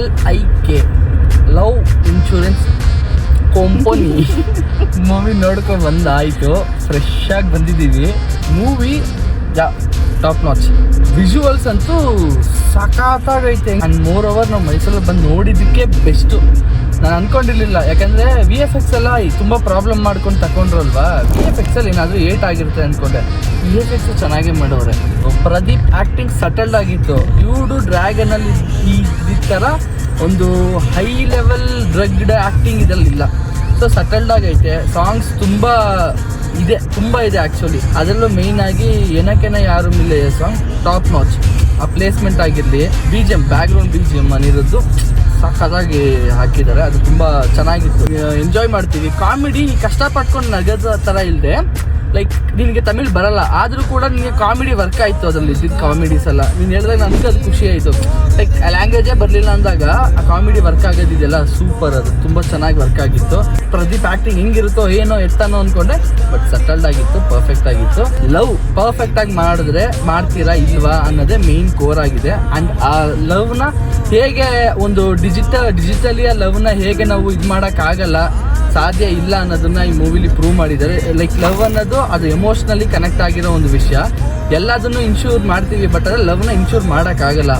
LIK love insurance company movie ನೋಡ್ಕೊಂಡು ಬಂದಾಯಿತು. Fresh ಆಗಿ ಬಂದಿದ್ದೀವಿ. Movie top notch. ವಿಜುವಲ್ಸ್ ಅಂತೂ ಸಖತ್ತಾಗೈತೆ. ಆ್ಯಂಡ್ ಮೋರ್ ಓವರ್ ನಾವು ಮೈಸೂರಲ್ಲಿ ಬಂದು ನೋಡಿದ್ದಕ್ಕೆ ಬೆಸ್ಟು. ನಾನು ಅಂದ್ಕೊಂಡಿರಲಿಲ್ಲ, ಯಾಕಂದರೆ VFX ಎಲ್ಲ ತುಂಬ ಪ್ರಾಬ್ಲಮ್ ಮಾಡ್ಕೊಂಡು ತಗೊಂಡ್ರಲ್ವಾ. VFX ಅಲ್ಲಿ ಏನಾದರೂ ಏಟ್ ಆಗಿರುತ್ತೆ ಅಂದ್ಕೊಂಡೆ. VFX ಚೆನ್ನಾಗೇ ಮಾಡೋರೆ. ಪ್ರದೀಪ್ ಆ್ಯಕ್ಟಿಂಗ್ ಸಟಲ್ಡ್ ಆಗಿತ್ತು. ಇವ್ಡು ಡ್ರ್ಯಾಗನಲ್ಲಿ ಈ ಥರ ಒಂದು ಹೈ ಲೆವೆಲ್ ಡ್ರಗ್ಡ್ ಆ್ಯಕ್ಟಿಂಗ್ ಇದರಲ್ಲಿಲ್ಲ. ಸೊ ಸಟಲ್ಡ್ ಆಗೈತೆ. ಸಾಂಗ್ಸ್ ತುಂಬ ಇದೆ ಆ್ಯಕ್ಚುಲಿ. ಅದರಲ್ಲೂ ಮೇಯ್ನಾಗಿ ಏನಕ್ಕೆನ ಯಾರು ಮಿಲ್ಲೆ ಸಾಂಗ್ ಟಾಪ್ ನಾಚ್. ಆ ಪ್ಲೇಸ್ಮೆಂಟ್ ಆಗಿರಲಿ, BGM ಬ್ಯಾಕ್ಗ್ರೌಂಡ್ BGM ಅನ್ನಿರೋದು ಸಖತ್ತಾಗಿ ಹಾಕಿದ್ದಾರೆ. ಅದು ತುಂಬ ಚೆನ್ನಾಗಿತ್ತು. ಎಂಜಾಯ್ ಮಾಡ್ತೀವಿ. ಕಾಮಿಡಿ ಕಷ್ಟಪಟ್ಕೊಂಡು ನಗದ ಥರ ಇಲ್ಲದೆ, ಲೈಕ್ ನಿನಗೆ ತಮಿಳ್ ಬರಲ್ಲ ಆದರೂ ಕೂಡ ನಿನಗೆ ಕಾಮಿಡಿ ವರ್ಕ್ ಆಯಿತು. ಅದರಲ್ಲಿ ಇದ್ದಿದ್ದು ಕಾಮಿಡೀಸ್ ಎಲ್ಲ ನೀನು ಹೇಳಿದಾಗ ನನಗೆ ಅದು ಖುಷಿ ಆಯಿತು. ಲೈಕ್ ಲ್ಯಾಂಗ್ವೇಜೇ ಬರಲಿಲ್ಲ ಅಂದಾಗ ಆ ಕಾಮಿಡಿ ವರ್ಕ್ ಆಗೋದಿದೆಯಲ್ಲ, ಸೂಪರ್. ಅದು ತುಂಬ ಚೆನ್ನಾಗಿ ವರ್ಕ್ ಆಗಿತ್ತು. ಪ್ರದೀಪ್ ಆ್ಯಕ್ಟಿಂಗ್ ಹೆಂಗಿರುತ್ತೋ ಏನೋ ಎತ್ತಾನೋ ಅಂದ್ಕೊಂಡೆ, ಬಟ್ ಸಟಲ್ಡ್ ಆಗಿತ್ತು, ಪರ್ಫೆಕ್ಟ್ ಆಗಿತ್ತು. ಲವ್ ಪರ್ಫೆಕ್ಟಾಗಿ ಮಾಡಿದ್ರೆ ಮಾಡ್ತೀರಾ ಇಲ್ವಾ ಅನ್ನೋದೇ ಮೇನ್ ಕೋರ್ ಆಗಿದೆ. ಆ್ಯಂಡ್ ಆ ಲವ್ನ ಹೇಗೆ ಒಂದು ಡಿಜಿಟಲಿ ಆ ಲವ್ನ ಹೇಗೆ ನಾವು ಇದು ಮಾಡೋಕ್ಕಾಗಲ್ಲ, ಸಾಧ್ಯ ಇಲ್ಲ ಅನ್ನೋದನ್ನ ಈ ಮೂವಿಲಿ ಪ್ರೂವ್ ಮಾಡಿದ್ದಾರೆ. ಲೈಕ್ ಲವ್ ಅನ್ನೋದು ಅದು ಎಮೋಷ್ನಲಿ ಕನೆಕ್ಟ್ ಆಗಿರೋ ಒಂದು ವಿಷಯ. ಎಲ್ಲದನ್ನು ಇನ್ಶೂರ್ ಮಾಡ್ತೀವಿ, ಬಟ್ ಅದ್ರ ಲವ್ನ ಇನ್ಶೂರ್ ಮಾಡೋಕ್ಕಾಗಲ್ಲ.